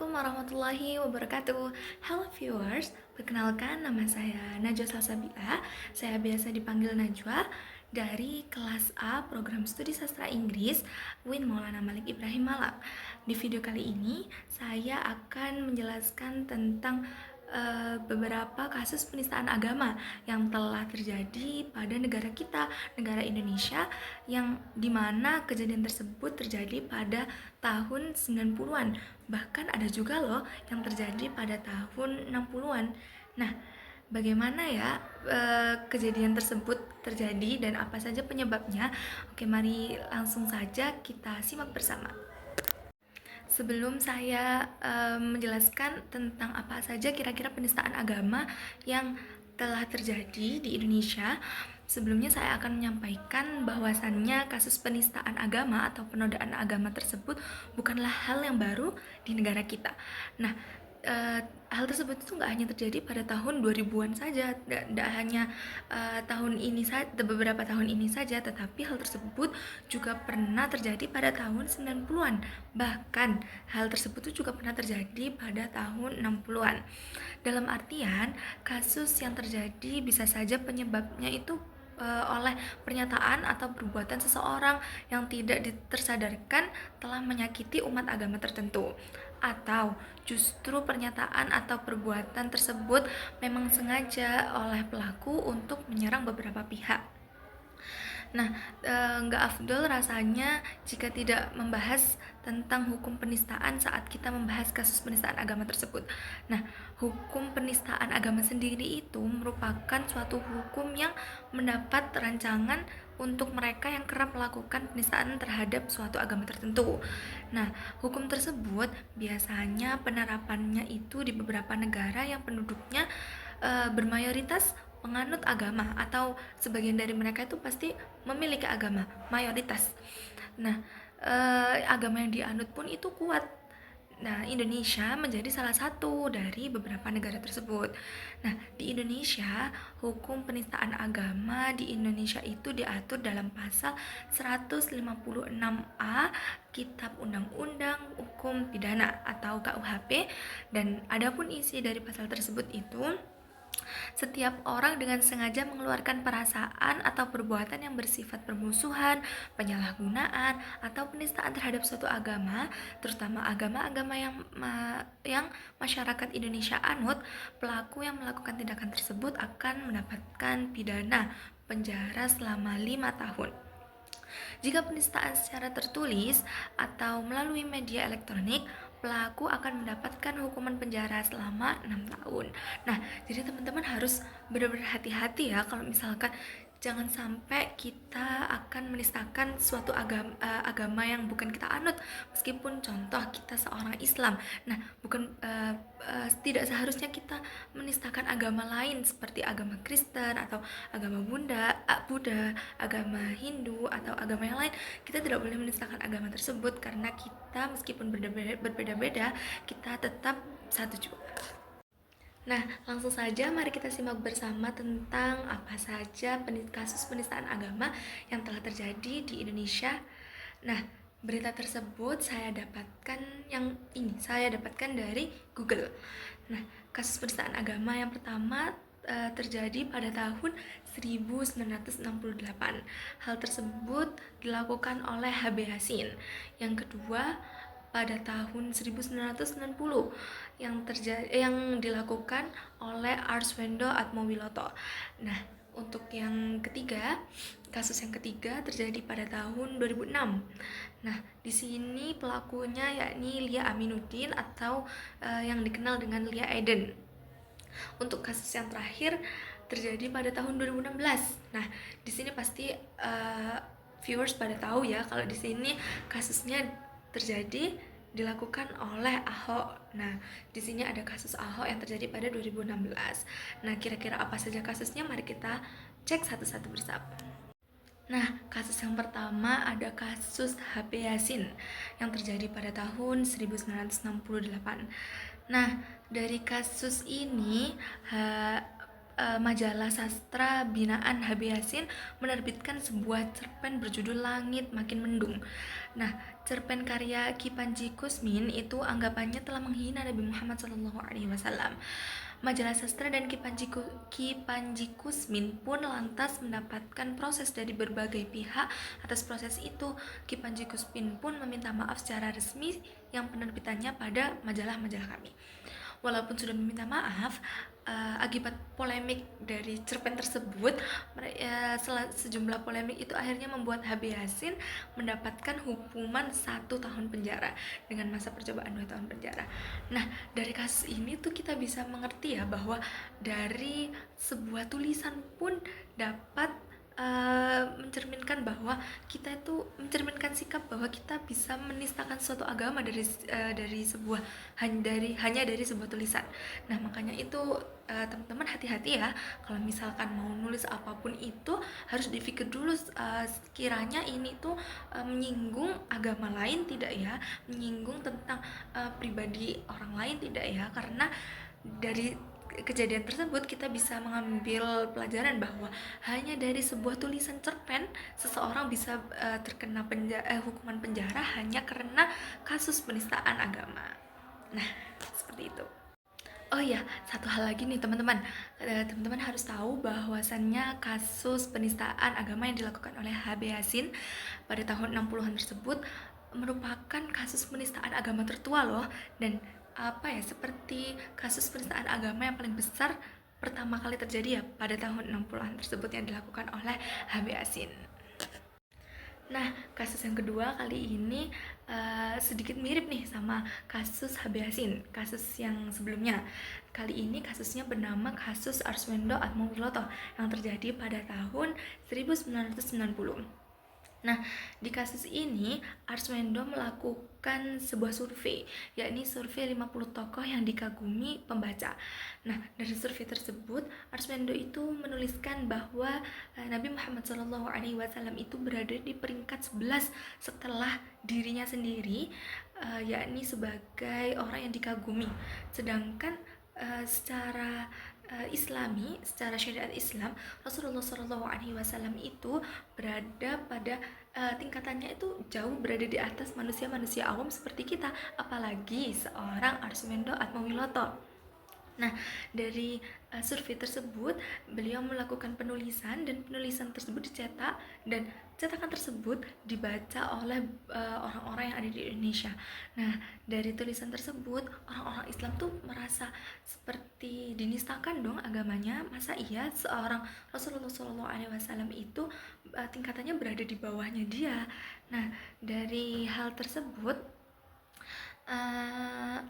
Assalamualaikum warahmatullahi wabarakatuh. Halo viewers, perkenalkan nama saya Najwa Salsabila. Saya biasa dipanggil Najwa dari kelas A program studi sastra Inggris Win Maulana Malik Ibrahim Malang. Di video kali ini saya akan menjelaskan tentang beberapa kasus penistaan agama yang telah terjadi pada negara kita, negara Indonesia, yang dimana kejadian tersebut terjadi pada tahun 90-an. Bahkan ada juga loh yang terjadi pada tahun 60-an. Nah, bagaimana ya kejadian tersebut terjadi dan apa saja penyebabnya? Oke, mari langsung saja kita simak bersama. Sebelum saya menjelaskan tentang apa saja kira-kira penistaan agama yang telah terjadi di Indonesia, sebelumnya saya akan menyampaikan bahwasannya kasus penistaan agama atau penodaan agama tersebut bukanlah hal yang baru di negara kita. Nah, hal tersebut itu nggak hanya terjadi pada tahun 2000-an saja, tidak hanya tahun ini saja, beberapa tahun ini saja, tetapi hal tersebut juga pernah terjadi pada tahun 90-an. Bahkan hal tersebut itu juga pernah terjadi pada tahun 60-an. Dalam artian, kasus yang terjadi bisa saja penyebabnya itu oleh pernyataan atau perbuatan seseorang yang tidak tersadarkan telah menyakiti umat agama tertentu, atau justru pernyataan atau perbuatan tersebut memang sengaja oleh pelaku untuk menyerang beberapa pihak. Nah, nggak afdol rasanya jika tidak membahas tentang hukum penistaan saat kita membahas kasus penistaan agama tersebut. Nah, hukum penistaan agama sendiri itu merupakan suatu hukum yang mendapat rancangan untuk mereka yang kerap melakukan penistaan terhadap suatu agama tertentu. Nah, hukum tersebut biasanya penerapannya itu di beberapa negara yang penduduknya bermayoritas penganut agama, atau sebagian dari mereka itu pasti memiliki agama mayoritas. Nah, agama yang dianut pun itu kuat. Nah, Indonesia menjadi salah satu dari beberapa negara tersebut. Nah, di Indonesia, hukum penistaan agama di Indonesia itu diatur dalam pasal 156A Kitab Undang-Undang Hukum Pidana atau KUHP, dan adapun isi dari pasal tersebut itu, setiap orang dengan sengaja mengeluarkan perasaan atau perbuatan yang bersifat permusuhan, penyalahgunaan, atau penistaan terhadap suatu agama, terutama agama-agama yang masyarakat Indonesia anut, pelaku yang melakukan tindakan tersebut akan mendapatkan pidana penjara selama 5 tahun. Jika penistaan secara tertulis atau melalui media elektronik, pelaku akan mendapatkan hukuman penjara selama 6 tahun. Nah, jadi teman-teman harus benar-benar hati-hati ya kalau misalkan jangan sampai kita akan menistakan suatu agama yang bukan kita anut, meskipun contoh kita seorang Islam. Nah, bukan tidak seharusnya kita menistakan agama lain seperti agama Kristen atau agama Buddha, agama Hindu atau agama yang lain. Kita tidak boleh menistakan agama tersebut karena kita meskipun berbeda-beda, kita tetap satu juga. Nah, langsung saja mari kita simak bersama tentang apa saja kasus penistaan agama yang telah terjadi di Indonesia. Nah, berita tersebut saya dapatkan dari Google. Nah, kasus penistaan agama yang pertama terjadi pada tahun 1968. Hal tersebut dilakukan oleh HB Yasin. Yang kedua, pada tahun 1990 yang dilakukan oleh Arswendo Atmowiloto. Nah, untuk yang ketiga, kasus yang ketiga terjadi pada tahun 2006. Nah, di sini pelakunya yakni Lia Aminuddin atau yang dikenal dengan Lia Eden. Untuk kasus yang terakhir terjadi pada tahun 2016. Nah, di sini pasti viewers pada tahu ya kalau di sini kasusnya terjadi dilakukan oleh Ahok. Nah, di sini ada kasus Ahok yang terjadi pada 2016. Nah, kira-kira apa saja kasusnya? Mari kita cek satu-satu bersama. Nah, kasus yang pertama ada kasus HP Yasin yang terjadi pada tahun 1968. Nah, dari kasus ini majalah sastra binaan HB Yasin menerbitkan sebuah cerpen berjudul Langit Makin Mendung. Nah, cerpen karya Ki Panji Kusmin itu anggapannya telah menghina Nabi Muhammad SAW. Majalah sastra dan Ki Panji Kusmin pun lantas mendapatkan proses dari berbagai pihak. Atas proses itu, Ki Panji Kusmin pun meminta maaf secara resmi yang penerbitannya pada majalah-majalah kami. Walaupun sudah meminta maaf, akibat polemik dari cerpen tersebut, sejumlah polemik itu akhirnya membuat HB Yasin mendapatkan hukuman 1 tahun penjara dengan masa percobaan 2 tahun penjara. Nah, dari kasus ini tuh kita bisa mengerti ya bahwa dari sebuah tulisan pun dapat mencerminkan bahwa kita itu mencerminkan sikap bahwa kita bisa menistakan suatu agama dari sebuah hanya dari sebuah tulisan. Nah, makanya itu teman-teman hati-hati ya kalau misalkan mau nulis apapun itu harus dipikir dulu kiranya ini tuh menyinggung agama lain tidak ya, menyinggung tentang pribadi orang lain tidak ya, karena dari kejadian tersebut kita bisa mengambil pelajaran bahwa hanya dari sebuah tulisan cerpen seseorang bisa terkena hukuman penjara hanya karena kasus penistaan agama. Nah, seperti itu. Oh iya, satu hal lagi nih teman-teman. Teman-teman harus tahu bahwasannya kasus penistaan agama yang dilakukan oleh HB Yasin pada tahun 60-an tersebut merupakan kasus penistaan agama tertua loh, dan seperti kasus penistaan agama yang paling besar pertama kali terjadi ya pada tahun 60-an tersebut yang dilakukan oleh HB Yasin. Nah, kasus yang kedua kali ini sedikit mirip nih sama kasus HB Yasin, kasus yang sebelumnya. Kali ini kasusnya bernama kasus Arswendo Atmowiloto yang terjadi pada tahun 1990. Nah, di kasus ini Arswendo melakukan sebuah survei, yakni survei 50 tokoh yang dikagumi pembaca. Nah, dari survei tersebut Arswendo itu menuliskan bahwa Nabi Muhammad SAW itu berada di peringkat 11 setelah dirinya sendiri, yakni sebagai orang yang dikagumi. Sedangkan secara Islami, secara syariat Islam, Rasulullah SAW itu berada pada tingkatannya itu jauh berada di atas manusia-manusia awam seperti kita, apalagi seorang Arswendo Atmowiloto. Nah, dari survei tersebut beliau melakukan penulisan dan penulisan tersebut dicetak dan cetakan tersebut dibaca oleh orang-orang yang ada di Indonesia. Nah, dari tulisan tersebut orang-orang Islam tuh merasa seperti dinistakan dong agamanya. Masa iya seorang Rasulullah SAW itu tingkatannya berada di bawahnya dia. Nah, dari hal tersebut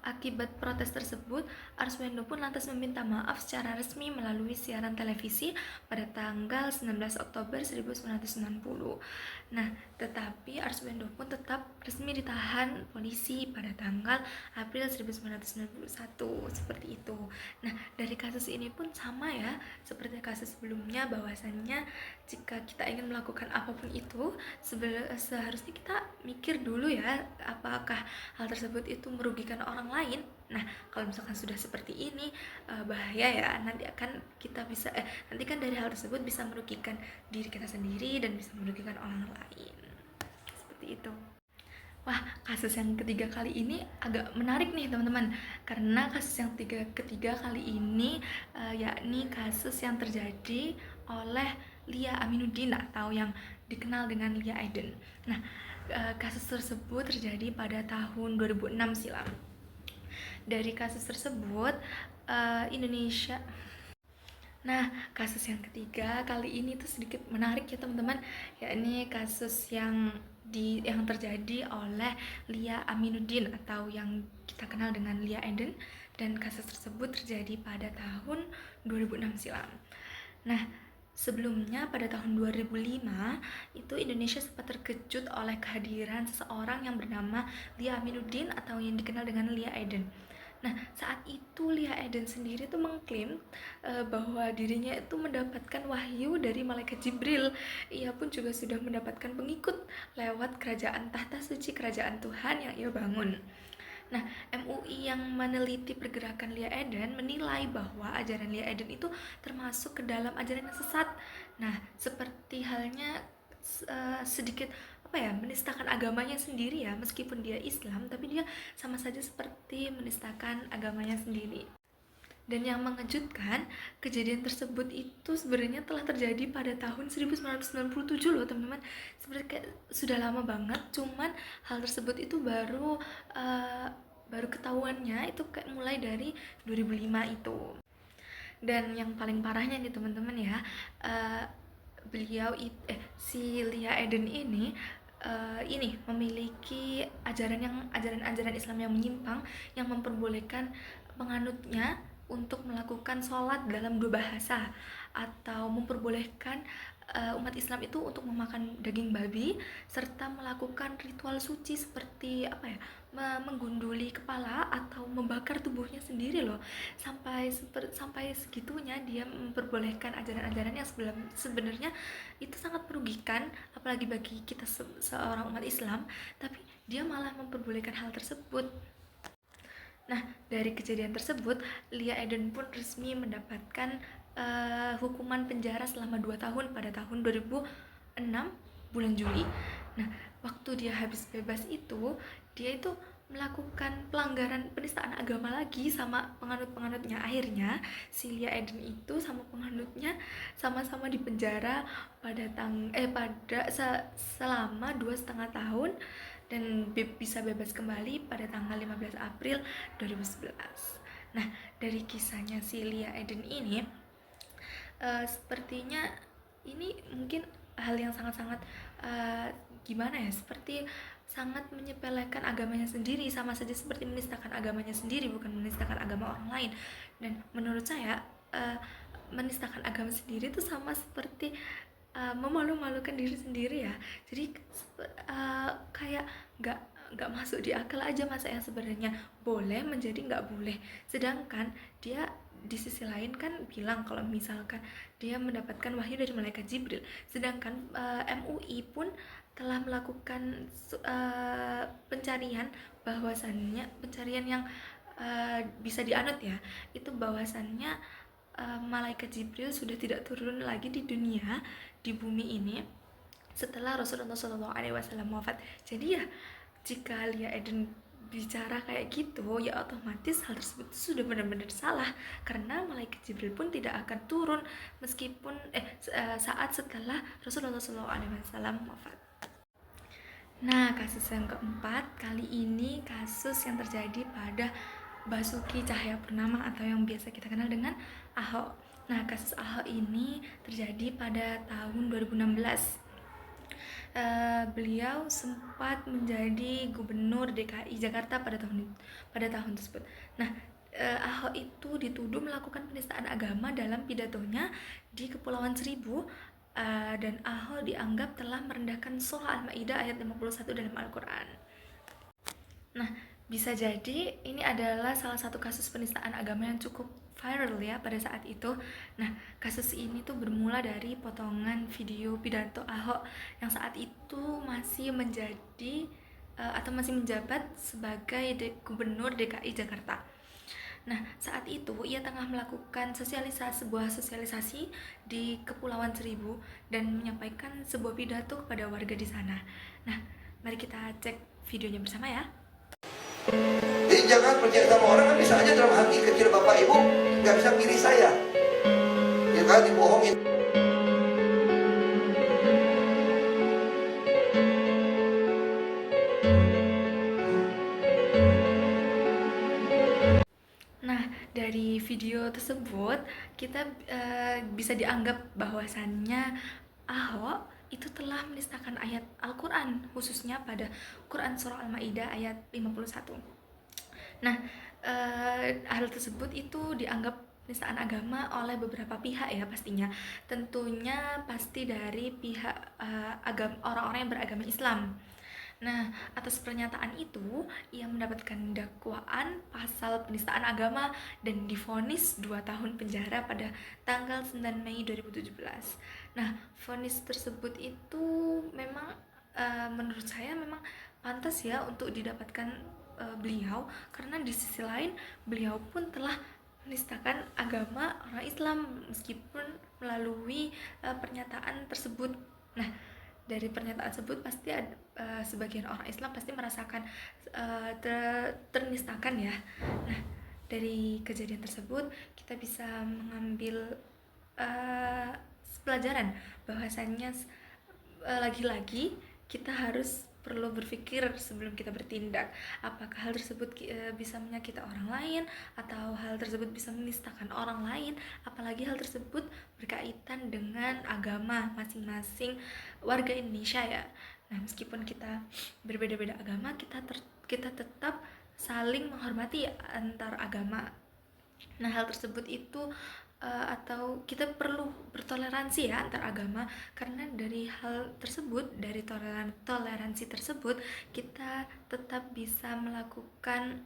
akibat protes tersebut, Arswendo pun lantas meminta maaf secara resmi melalui siaran televisi pada tanggal 19 Oktober 1990. Nah, tetapi Arswendo pun tetap resmi ditahan polisi pada tanggal April 1991, seperti itu. Nah, dari kasus ini pun sama ya, seperti kasus sebelumnya, bahwasannya jika kita ingin melakukan apapun itu, seharusnya kita mikir dulu ya, apakah hal tersebut itu merugikan orang lain. Nah, kalau misalkan sudah seperti ini bahaya ya, nanti kan dari hal tersebut bisa merugikan diri kita sendiri dan bisa merugikan orang lain. Seperti itu. Wah, kasus yang ketiga kali ini agak menarik nih teman-teman, karena kasus yang ketiga kali ini yakni kasus yang terjadi oleh Lia Aminuddin atau yang dikenal dengan Lia Aiden. Nah, kasus tersebut terjadi pada tahun 2006 silam. Dari kasus tersebut Indonesia. Nah, kasus yang ketiga kali ini tuh sedikit menarik ya teman-teman, yakni kasus yang terjadi oleh Lia Aminuddin atau yang kita kenal dengan Lia Aiden, dan kasus tersebut terjadi pada tahun 2006 silam. Nah, sebelumnya pada tahun 2005 itu Indonesia sempat terkejut oleh kehadiran seseorang yang bernama Lia Aminuddin atau yang dikenal dengan Lia Aiden. Nah, saat itu Lia Aiden sendiri tuh mengklaim bahwa dirinya itu mendapatkan wahyu dari malaikat Jibril. Ia pun juga sudah mendapatkan pengikut lewat kerajaan tahta suci kerajaan Tuhan yang ia bangun. Nah, MUI yang meneliti pergerakan Lia Eden menilai bahwa ajaran Lia Eden itu termasuk ke dalam ajaran yang sesat. Nah, seperti halnya sedikit menistakan agamanya sendiri ya, meskipun dia Islam tapi dia sama saja seperti menistakan agamanya sendiri. Dan yang mengejutkan, kejadian tersebut itu sebenarnya telah terjadi pada tahun 1997 loh teman-teman. Sebenarnya kayak sudah lama banget, cuman hal tersebut itu baru ketahuannya itu kayak mulai dari 2005 itu. Dan yang paling parahnya nih teman-teman ya, uh, si Lia Eden ini memiliki ajaran-ajaran Islam yang menyimpang, yang memperbolehkan penganutnya untuk melakukan sholat dalam dua bahasa, atau memperbolehkan umat Islam itu untuk memakan daging babi serta melakukan ritual suci seperti menggunduli kepala atau membakar tubuhnya sendiri loh. Sampai segitunya dia memperbolehkan ajaran-ajaran yang sebenarnya itu sangat merugikan, apalagi bagi kita seorang umat Islam, tapi dia malah memperbolehkan hal tersebut. Nah, dari kejadian tersebut, Lia Eden pun resmi mendapatkan hukuman penjara selama 2 tahun pada tahun 2006 bulan Juli. Nah, waktu dia habis bebas itu, dia itu melakukan pelanggaran penistaan agama lagi sama penganut-penganutnya. Akhirnya si Lia Eden itu sama penganutnya sama-sama di penjara selama 2,5 tahun, dan bisa bebas kembali pada tanggal 15 April 2011. Nah, dari kisahnya si Lia Eden ini, sepertinya ini mungkin hal yang sangat-sangat seperti sangat menyepelekan agamanya sendiri, sama saja seperti menistakan agamanya sendiri, bukan menistakan agama orang lain. Dan menurut saya menistakan agama sendiri itu sama seperti memalu-malukan diri sendiri ya. Jadi kayak nggak masuk di akal aja, masa yang sebenarnya boleh menjadi nggak boleh. Sedangkan dia di sisi lain kan bilang kalau misalkan dia mendapatkan wahyu dari malaikat Jibril. Sedangkan MUI pun telah melakukan pencarian yang bisa dianut ya, itu bahwasannya malaikat Jibril sudah tidak turun lagi di dunia, di bumi ini, setelah Rasulullah SAW wafat. Jadi ya, jika Lia Eden bicara kayak gitu, ya otomatis hal tersebut sudah benar-benar salah, karena malaikat Jibril pun tidak akan turun meskipun saat setelah Rasulullah SAW wafat. Nah, kasus yang keempat kali ini kasus yang terjadi pada Basuki Cahayapurnama atau yang biasa kita kenal dengan Ahok. Nah, kasus Ahok ini terjadi pada tahun 2016. Beliau sempat menjadi gubernur DKI Jakarta pada tahun tersebut. Nah, Ahok itu dituduh melakukan penistaan agama dalam pidatonya di Kepulauan Seribu, dan Ahok dianggap telah merendahkan surah Al-Maidah ayat 51 dalam Al-Quran. Nah, bisa jadi ini adalah salah satu kasus penistaan agama yang cukup viral ya pada saat itu. Nah, kasus ini tuh bermula dari potongan video pidato Ahok yang saat itu masih menjabat sebagai gubernur DKI Jakarta. Nah, saat itu ia tengah melakukan sebuah sosialisasi di Kepulauan Seribu dan menyampaikan sebuah pidato kepada warga di sana. Nah, mari kita cek videonya bersama ya. Jadi jangan percaya sama orang, kan bisa aja dalam hati kecil bapak ibu nggak bisa pilih saya, ya kan, dibohongin. Nah, dari video tersebut kita bisa dianggap bahwasannya Ahok itu telah menistakan ayat Al-Quran, khususnya pada Quran Surah Al-Maidah ayat 51. Nah, hal tersebut itu dianggap penistaan agama oleh beberapa pihak ya pastinya. Tentunya pasti dari pihak orang-orang yang beragama Islam. Nah, atas pernyataan itu, ia mendapatkan dakwaan pasal penistaan agama dan divonis 2 tahun penjara pada tanggal 9 Mei 2017. Nah, vonis tersebut itu memang menurut saya memang pantas ya untuk didapatkan beliau, karena di sisi lain beliau pun telah menistakan agama orang Islam meskipun melalui pernyataan tersebut. Nah, dari pernyataan tersebut pasti ada sebagian orang Islam pasti merasakan ternistakan ya. Nah, dari kejadian tersebut kita bisa mengambil pelajaran bahwasannya lagi-lagi kita harus perlu berpikir sebelum kita bertindak, apakah hal tersebut bisa menyakiti orang lain atau hal tersebut bisa menistakan orang lain, apalagi hal tersebut berkaitan dengan agama masing-masing warga Indonesia ya. Nah, meskipun kita berbeda-beda agama, kita tetap saling menghormati antar agama. Nah, hal tersebut itu atau kita perlu bertoleransi ya antar agama, karena dari hal tersebut, dari toleransi tersebut kita tetap bisa melakukan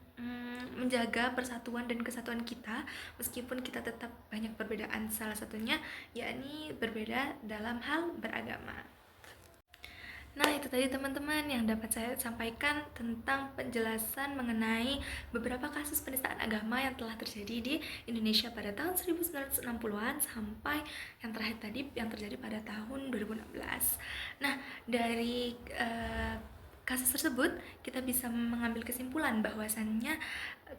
menjaga persatuan dan kesatuan kita meskipun kita tetap banyak perbedaan, salah satunya yakni berbeda dalam hal beragama. Nah, itu tadi teman-teman yang dapat saya sampaikan tentang penjelasan mengenai beberapa kasus penistaan agama yang telah terjadi di Indonesia pada tahun 1960-an sampai yang terakhir tadi yang terjadi pada tahun 2016. Nah, dari kasus tersebut kita bisa mengambil kesimpulan bahwasannya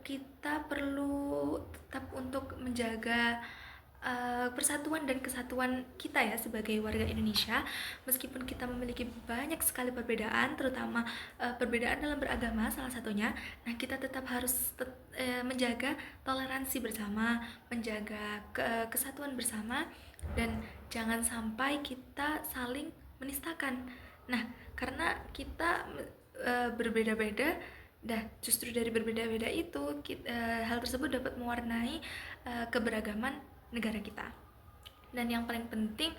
kita perlu tetap untuk menjaga persatuan dan kesatuan kita ya sebagai warga Indonesia, meskipun kita memiliki banyak sekali perbedaan, terutama perbedaan dalam beragama salah satunya. Nah, kita tetap harus menjaga toleransi bersama, menjaga kesatuan bersama, dan jangan sampai kita saling menistakan. Nah, karena kita berbeda-beda, justru dari berbeda-beda itu hal tersebut dapat mewarnai keberagaman negara kita. Dan yang paling penting,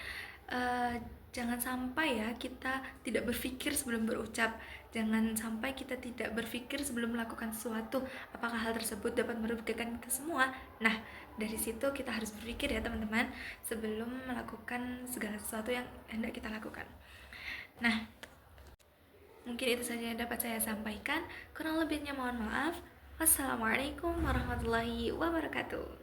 jangan sampai ya kita tidak berpikir sebelum berucap, jangan sampai kita tidak berpikir sebelum melakukan sesuatu, apakah hal tersebut dapat merugikan kita semua. Nah, dari situ kita harus berpikir ya teman-teman sebelum melakukan segala sesuatu yang hendak kita lakukan. Nah, mungkin itu saja yang dapat saya sampaikan, kurang lebihnya mohon maaf. Wassalamualaikum warahmatullahi wabarakatuh.